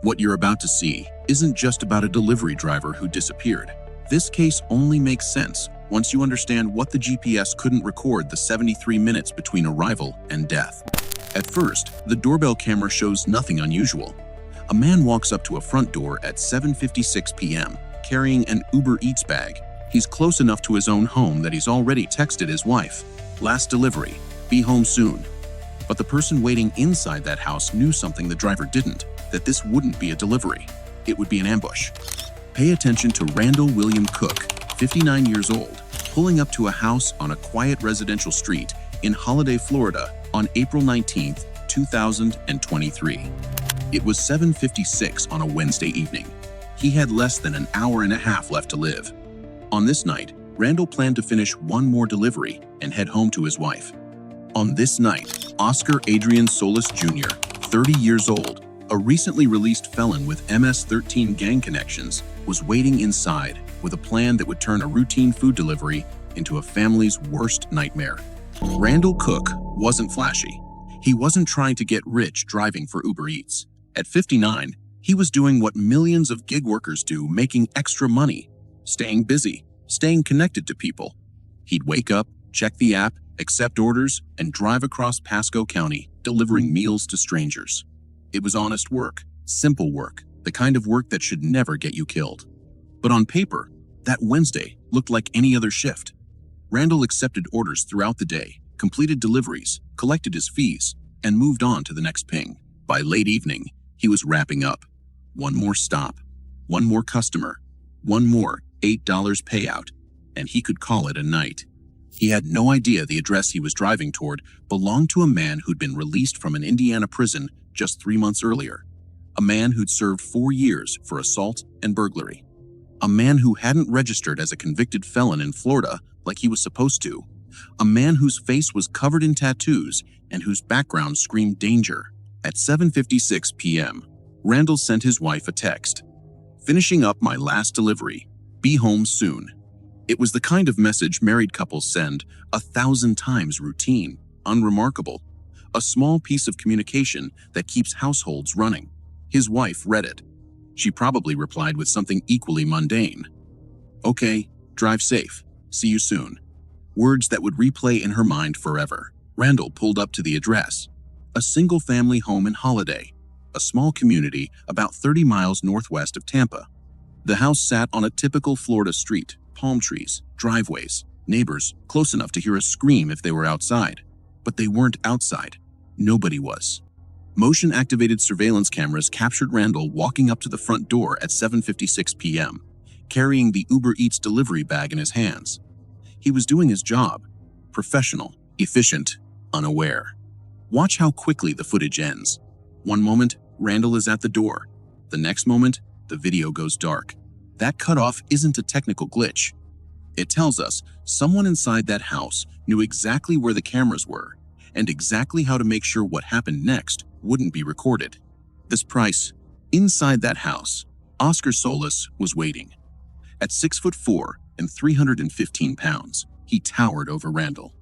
What you're about to see isn't just about a delivery driver who disappeared. This case only makes sense once you understand what the GPS couldn't record the 73 minutes between arrival and death. At first, the doorbell camera shows nothing unusual. A man walks up to a front door at 7:56 p.m. carrying an Uber Eats bag. He's close enough to his own home that he's already texted his wife, "Last delivery, be home soon." But the person waiting inside that house knew something the driver didn't, that this wouldn't be a delivery. It would be an ambush. Pay attention to Randall William Cooke, 59 years old, pulling up to a house on a quiet residential street in Holiday, Florida on April 19, 2023. It was 7:56 on a Wednesday evening. He had less than an hour and a half left to live. On this night, Randall planned to finish one more delivery and head home to his wife. On this night, Oscar Adrian Solis Jr., 30 years old, a recently released felon with MS-13 gang connections, was waiting inside with a plan that would turn a routine food delivery into a family's worst nightmare. Randall Cooke wasn't flashy. He wasn't trying to get rich driving for Uber Eats. At 59, he was doing what millions of gig workers do, making extra money, staying busy, staying connected to people. He'd wake up, check the app, accept orders, and drive across Pasco County, delivering meals to strangers. It was honest work, simple work, the kind of work that should never get you killed. But on paper, that Wednesday looked like any other shift. Randall accepted orders throughout the day, completed deliveries, collected his fees, and moved on to the next ping. By late evening, he was wrapping up. One more stop, one more customer, one more $8 payout, and he could call it a night. He had no idea the address he was driving toward belonged to a man who'd been released from an Indiana prison just 3 months earlier. A man who'd served 4 years for assault and burglary. A man who hadn't registered as a convicted felon in Florida like he was supposed to. A man whose face was covered in tattoos and whose background screamed danger. At 7:56 p.m., Randall sent his wife a text. "Finishing up my last delivery. Be home soon." It was the kind of message married couples send 1,000 times, routine, unremarkable. A small piece of communication that keeps households running. His wife read it. She probably replied with something equally mundane. "Okay, drive safe. See you soon." Words that would replay in her mind forever. Randall pulled up to the address. A single-family home in Holiday, a small community about 30 miles northwest of Tampa. The house sat on a typical Florida street, palm trees, driveways, neighbors close enough to hear a scream if they were outside. But they weren't outside. Nobody was. Motion-activated surveillance cameras captured Randall walking up to the front door at 7:56 p.m., carrying the Uber Eats delivery bag in his hands. He was doing his job. Professional, efficient, unaware. Watch how quickly the footage ends. One moment, Randall is at the door. The next moment, the video goes dark. That cutoff isn't a technical glitch. It tells us someone inside that house knew exactly where the cameras were and exactly how to make sure what happened next wouldn't be recorded. This price, inside that house, Oscar Solis was waiting. At 6'4" and 315 pounds, he towered over Randall.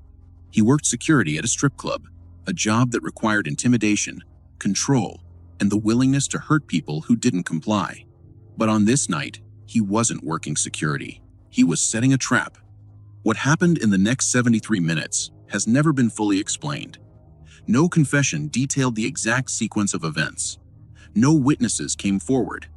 He worked security at a strip club, a job that required intimidation, control, and the willingness to hurt people who didn't comply. But on this night, he wasn't working security. He was setting a trap. What happened in the next 73 minutes has never been fully explained. No confession detailed the exact sequence of events. No witnesses came forward.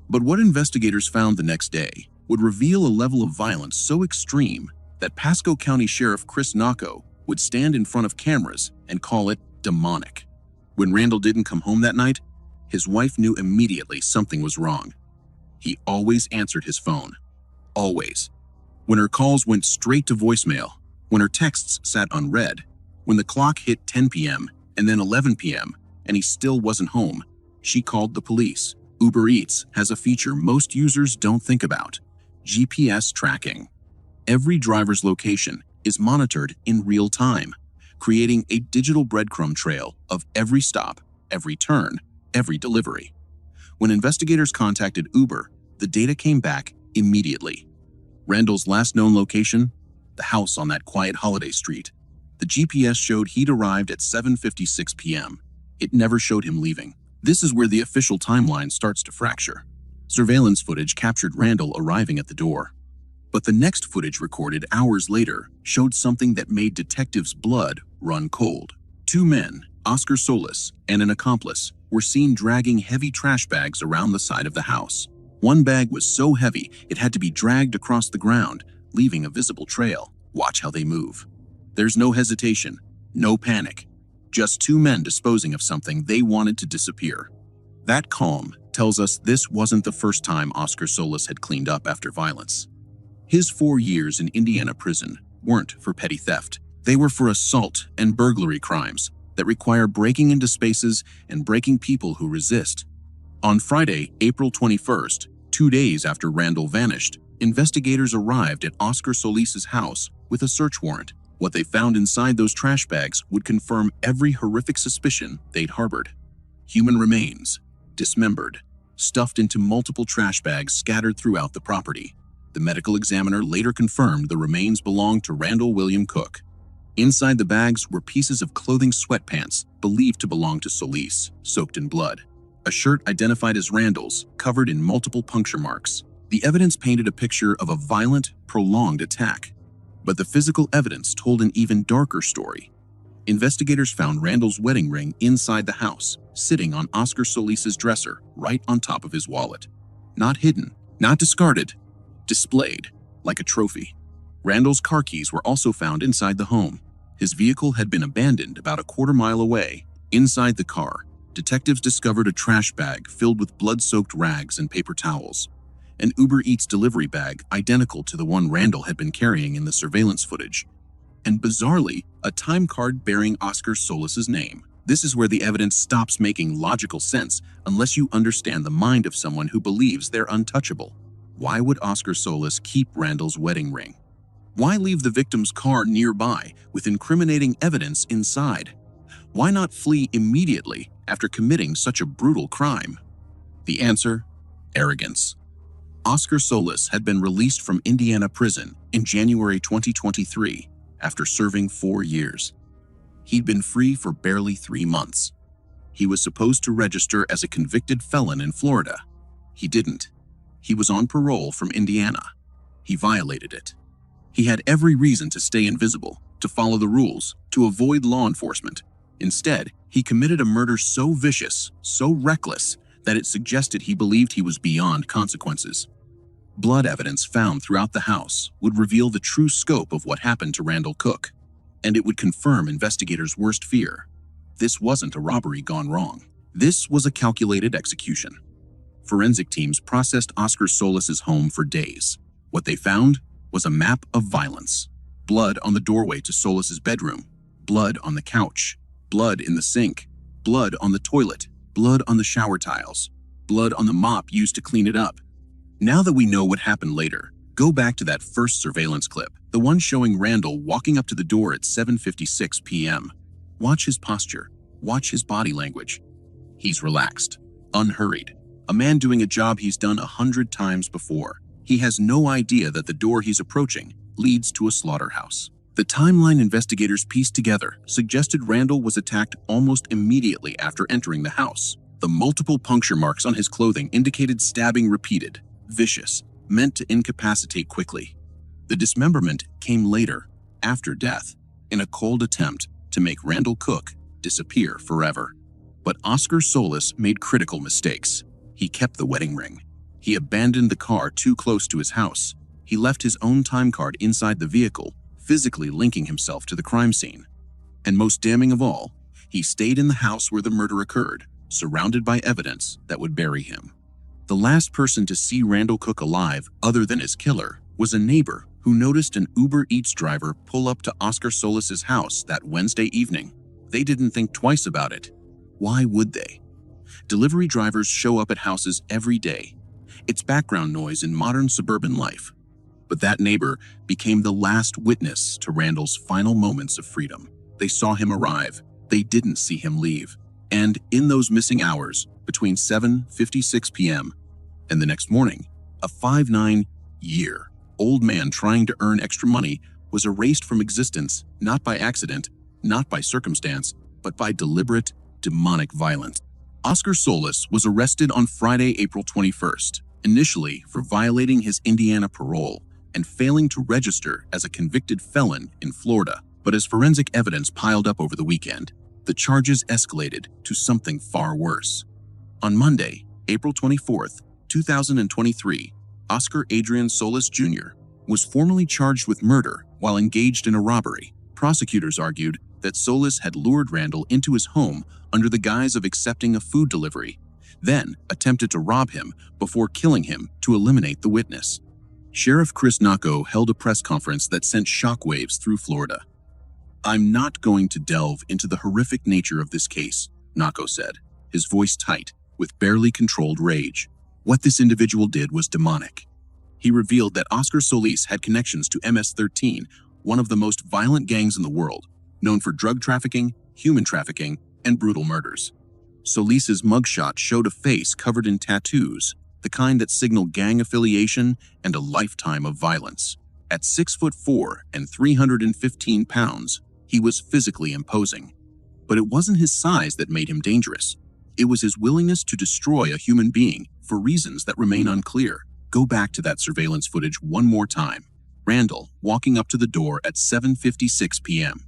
But what investigators found the next day would reveal a level of violence so extreme that Pasco County Sheriff Chris Nocco would stand in front of cameras and call it demonic. When Randall didn't come home that night, his wife knew immediately something was wrong. He always answered his phone. Always. When her calls went straight to voicemail, when her texts sat unread, when the clock hit 10 p.m. and then 11 p.m. and he still wasn't home, she called the police. Uber Eats has a feature most users don't think about: GPS tracking. Every driver's location is monitored in real time, creating a digital breadcrumb trail of every stop, every turn, every delivery. When investigators contacted Uber, the data came back immediately. Randall's last known location, the house on that quiet Holiday street. The GPS showed he'd arrived at 7:56 p.m. It never showed him leaving. This is where the official timeline starts to fracture. Surveillance footage captured Randall arriving at the door. But the next footage recorded hours later showed something that made detectives' blood run cold. Two men, Oscar Solis and an accomplice, were seen dragging heavy trash bags around the side of the house. One bag was so heavy it had to be dragged across the ground, leaving a visible trail. Watch how they move. There's no hesitation, no panic. Just two men disposing of something they wanted to disappear. That calm tells us this wasn't the first time Oscar Solis had cleaned up after violence. His 4 years in Indiana prison weren't for petty theft. They were for assault and burglary crimes that require breaking into spaces and breaking people who resist. On Friday, April 21st, 2 days after Randall vanished, investigators arrived at Oscar Solis's house with a search warrant. What they found inside those trash bags would confirm every horrific suspicion they'd harbored. Human remains, dismembered, stuffed into multiple trash bags scattered throughout the property. The medical examiner later confirmed the remains belonged to Randall William Cooke. Inside the bags were pieces of clothing sweatpants believed to belong to Solis, soaked in blood. A shirt identified as Randall's, covered in multiple puncture marks. The evidence painted a picture of a violent, prolonged attack. But the physical evidence told an even darker story. Investigators found Randall's wedding ring inside the house, sitting on Oscar Solis's dresser, right on top of his wallet. Not hidden, not discarded, displayed like a trophy. Randall's car keys were also found inside the home. His vehicle had been abandoned about a quarter mile away. Inside the car, detectives discovered a trash bag filled with blood-soaked rags and paper towels. An Uber Eats delivery bag identical to the one Randall had been carrying in the surveillance footage. And bizarrely, a time card bearing Oscar Solis's name. This is where the evidence stops making logical sense unless you understand the mind of someone who believes they're untouchable. Why would Oscar Solis keep Randall's wedding ring? Why leave the victim's car nearby with incriminating evidence inside? Why not flee immediately after committing such a brutal crime? The answer: arrogance. Oscar Solis had been released from Indiana prison in January 2023 after serving 4 years. He'd been free for barely 3 months. He was supposed to register as a convicted felon in Florida. He didn't. He was on parole from Indiana. He violated it. He had every reason to stay invisible, to follow the rules, to avoid law enforcement. Instead, he committed a murder so vicious, so reckless, that it suggested he believed he was beyond consequences. Blood evidence found throughout the house would reveal the true scope of what happened to Randall Cooke, and it would confirm investigators' worst fear. This wasn't a robbery gone wrong. This was a calculated execution. Forensic teams processed Oscar Solis's home for days. What they found was a map of violence. Blood on the doorway to Solis's bedroom, blood on the couch, blood in the sink, blood on the toilet, blood on the shower tiles, blood on the mop used to clean it up. Now that we know what happened later, go back to that first surveillance clip, the one showing Randall walking up to the door at 7:56 p.m. Watch his posture, watch his body language. He's relaxed, unhurried, a man doing a job he's done 100 times before. He has no idea that the door he's approaching leads to a slaughterhouse. The timeline investigators pieced together suggested Randall was attacked almost immediately after entering the house. The multiple puncture marks on his clothing indicated stabbing repeated, vicious, meant to incapacitate quickly. The dismemberment came later, after death, in a cold attempt to make Randall Cooke disappear forever. But Oscar Solis made critical mistakes. He kept the wedding ring. He abandoned the car too close to his house. He left his own time card inside the vehicle, physically linking himself to the crime scene. And most damning of all, he stayed in the house where the murder occurred, surrounded by evidence that would bury him. The last person to see Randall Cooke alive, other than his killer, was a neighbor who noticed an Uber Eats driver pull up to Oscar Solis's house that Wednesday evening. They didn't think twice about it. Why would they? Delivery drivers show up at houses every day. It's background noise in modern suburban life. But that neighbor became the last witness to Randall's final moments of freedom. They saw him arrive. They didn't see him leave. And in those missing hours, between 7:56 p.m. and the next morning, a 59-year-old man trying to earn extra money was erased from existence, not by accident, not by circumstance, but by deliberate, demonic violence. Oscar Solis was arrested on Friday, April 21st, initially for violating his Indiana parole and failing to register as a convicted felon in Florida. But as forensic evidence piled up over the weekend, the charges escalated to something far worse. On Monday, April 24th, 2023, Oscar Adrian Solis Jr. was formally charged with murder while engaged in a robbery. Prosecutors argued that Solis had lured Randall into his home under the guise of accepting a food delivery, then attempted to rob him before killing him to eliminate the witness. Sheriff Chris Nocco held a press conference that sent shockwaves through Florida. "I'm not going to delve into the horrific nature of this case," Nocco said, his voice tight with barely controlled rage. What this individual did was demonic. He revealed that Oscar Solis had connections to MS-13, one of the most violent gangs in the world, known for drug trafficking, human trafficking, and brutal murders. Solis's mugshot showed a face covered in tattoos, the kind that signal gang affiliation and a lifetime of violence. At 6'4" and 315 pounds, he was physically imposing. But it wasn't his size that made him dangerous. It was his willingness to destroy a human being for reasons that remain unclear. Go back to that surveillance footage one more time. Randall walking up to the door at 7:56 p.m.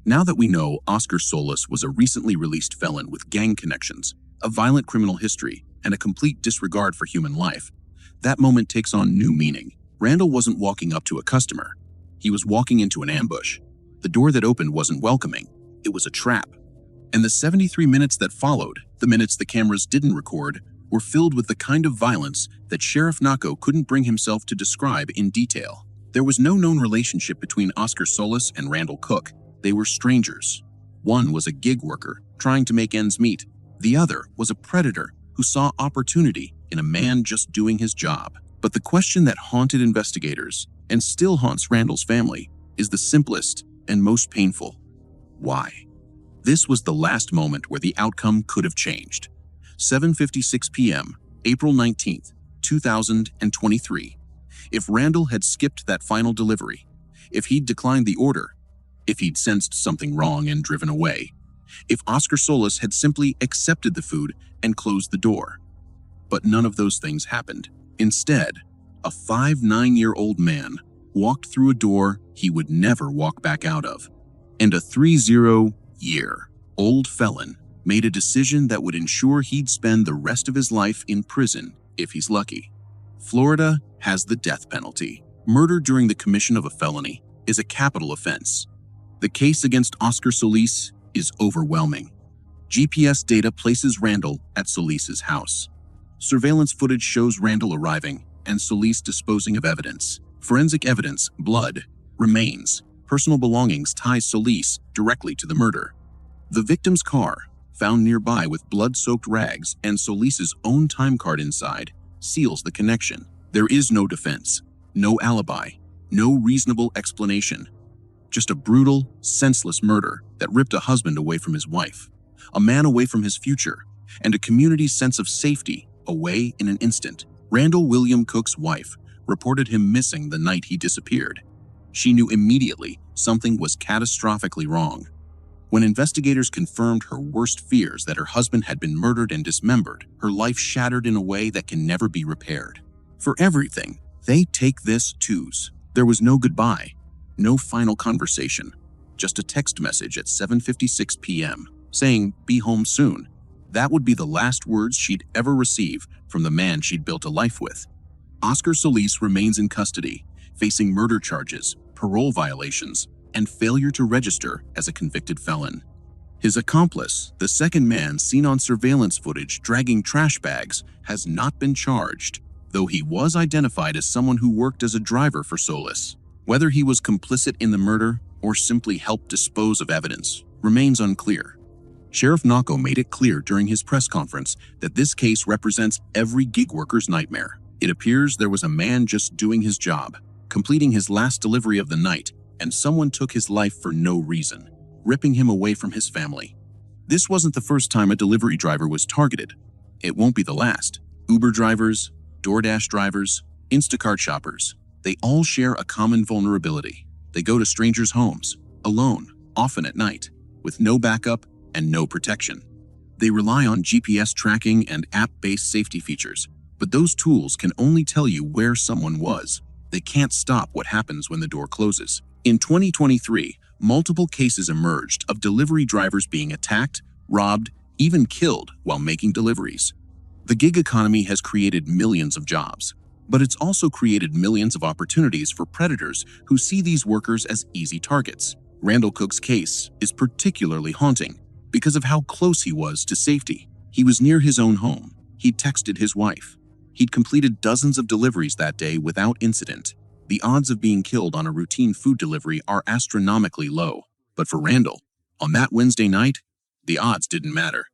Now that we know Oscar Solis was a recently released felon with gang connections, a violent criminal history, and a complete disregard for human life, that moment takes on new meaning. Randall wasn't walking up to a customer. He was walking into an ambush. The door that opened wasn't welcoming. It was a trap. And the 73 minutes that followed, the minutes the cameras didn't record, were filled with the kind of violence that Sheriff Nocco couldn't bring himself to describe in detail. There was no known relationship between Oscar Solis and Randall Cooke. They were strangers. One was a gig worker, trying to make ends meet. The other was a predator who saw opportunity in a man just doing his job. But the question that haunted investigators, and still haunts Randall's family, is the simplest and most painful. Why? This was the last moment where the outcome could have changed. 7:56 p.m., April 19th, 2023. If Randall had skipped that final delivery, if he'd declined the order, if he'd sensed something wrong and driven away, if Oscar Solis had simply accepted the food and closed the door. But none of those things happened. Instead, a 59-year-old man walked through a door he would never walk back out of. And a 30-year-old felon made a decision that would ensure he'd spend the rest of his life in prison if he's lucky. Florida has the death penalty. Murder during the commission of a felony is a capital offense. The case against Oscar Solis is overwhelming. GPS data places Randall at Solis's house. Surveillance footage shows Randall arriving and Solis disposing of evidence. Forensic evidence, blood, remains, personal belongings ties Solis directly to the murder. The victim's car, found nearby with blood-soaked rags and Solis's own time card inside, seals the connection. There is no defense, no alibi, no reasonable explanation. Just a brutal, senseless murder that ripped a husband away from his wife, a man away from his future, and a community's sense of safety away in an instant. Randall William Cooke's wife reported him missing the night he disappeared. She knew immediately something was catastrophically wrong. When investigators confirmed her worst fears that her husband had been murdered and dismembered, her life shattered in a way that can never be repaired. For everything, they take this twos. There was no goodbye, no final conversation, just a text message at 7:56 p.m. saying, "Be home soon." That would be the last words she'd ever receive from the man she'd built a life with. Oscar Solis remains in custody, facing murder charges, parole violations, and failure to register as a convicted felon. His accomplice, the second man seen on surveillance footage dragging trash bags, has not been charged, though he was identified as someone who worked as a driver for Solis. Whether he was complicit in the murder or simply helped dispose of evidence remains unclear. Sheriff Nocco made it clear during his press conference that this case represents every gig worker's nightmare. It appears there was a man just doing his job, completing his last delivery of the night, and someone took his life for no reason, ripping him away from his family. This wasn't the first time a delivery driver was targeted. It won't be the last. Uber drivers, DoorDash drivers, Instacart shoppers, they all share a common vulnerability. They go to strangers' homes, alone, often at night, with no backup and no protection. They rely on GPS tracking and app-based safety features, but those tools can only tell you where someone was. They can't stop what happens when the door closes. In 2023, multiple cases emerged of delivery drivers being attacked, robbed, even killed while making deliveries. The gig economy has created millions of jobs, but it's also created millions of opportunities for predators who see these workers as easy targets. Randall Cooke's case is particularly haunting because of how close he was to safety. He was near his own home. He'd texted his wife. He'd completed dozens of deliveries that day without incident. The odds of being killed on a routine food delivery are astronomically low. But for Randall, on that Wednesday night, the odds didn't matter.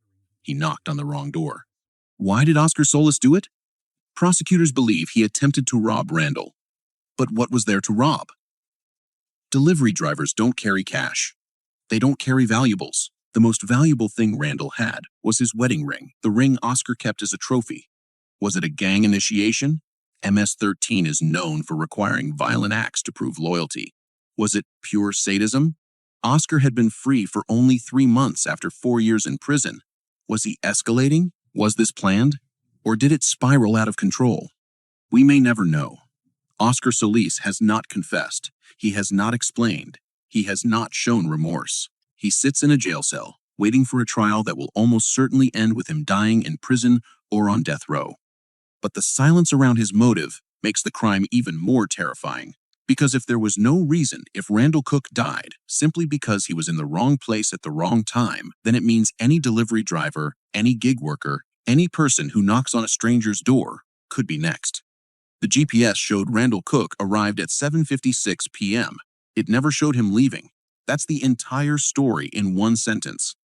He knocked on the wrong door. Why did Oscar Solis do it? Prosecutors believe he attempted to rob Randall. But what was there to rob? Delivery drivers don't carry cash. They don't carry valuables. The most valuable thing Randall had was his wedding ring, the ring Oscar kept as a trophy. Was it a gang initiation? MS-13 is known for requiring violent acts to prove loyalty. Was it pure sadism? Oscar had been free for only 3 months after 4 years in prison. Was he escalating? Was this planned? Or did it spiral out of control? We may never know. Oscar Solis has not confessed. He has not explained. He has not shown remorse. He sits in a jail cell, waiting for a trial that will almost certainly end with him dying in prison or on death row. But the silence around his motive makes the crime even more terrifying. Because if there was no reason, if Randall Cooke died simply because he was in the wrong place at the wrong time, then it means any delivery driver, any gig worker, any person who knocks on a stranger's door could be next. The GPS showed Randall Cooke arrived at 7:56 p.m. It never showed him leaving. That's the entire story in one sentence.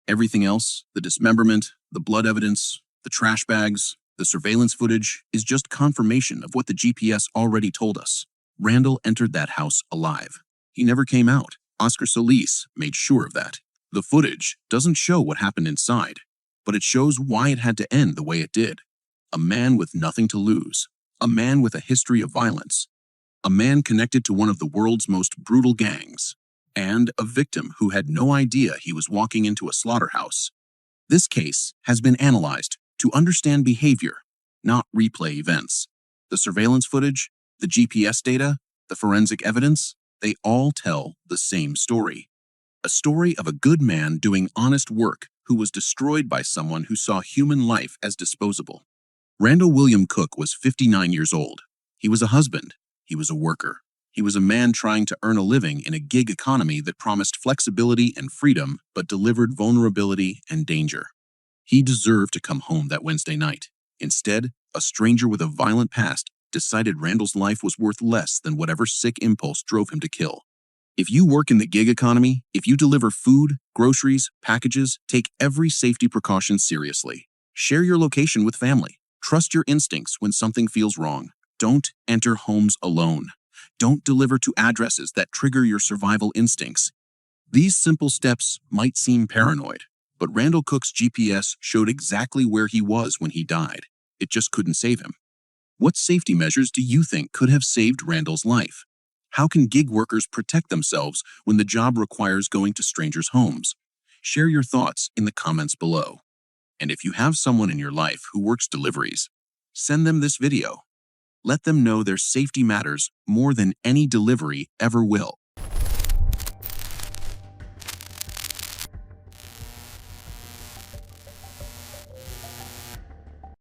Everything else, the dismemberment, the blood evidence, the trash bags, the surveillance footage, is just confirmation of what the GPS already told us. Randall entered that house alive. He never came out. Oscar Solis made sure of that. The footage doesn't show what happened inside, but it shows why it had to end the way it did. A man with nothing to lose. A man with a history of violence. A man connected to one of the world's most brutal gangs. And a victim who had no idea he was walking into a slaughterhouse. This case has been analyzed to understand behavior, not replay events. The surveillance footage, the GPS data, the forensic evidence, they all tell the same story. A story of a good man doing honest work who was destroyed by someone who saw human life as disposable. Randall William Cooke was 59 years old. He was a husband. He was a worker. He was a man trying to earn a living in a gig economy that promised flexibility and freedom but delivered vulnerability and danger. He deserved to come home that Wednesday night. Instead, a stranger with a violent past decided Randall's life was worth less than whatever sick impulse drove him to kill. If you work in the gig economy, if you deliver food, groceries, packages, take every safety precaution seriously. Share your location with family. Trust your instincts when something feels wrong. Don't enter homes alone. Don't deliver to addresses that trigger your survival instincts. These simple steps might seem paranoid, but Randall Cooke's GPS showed exactly where he was when he died. It just couldn't save him. What safety measures do you think could have saved Randall's life? How can gig workers protect themselves when the job requires going to strangers' homes? Share your thoughts in the comments below. And if you have someone in your life who works deliveries, send them this video. Let them know their safety matters more than any delivery ever will.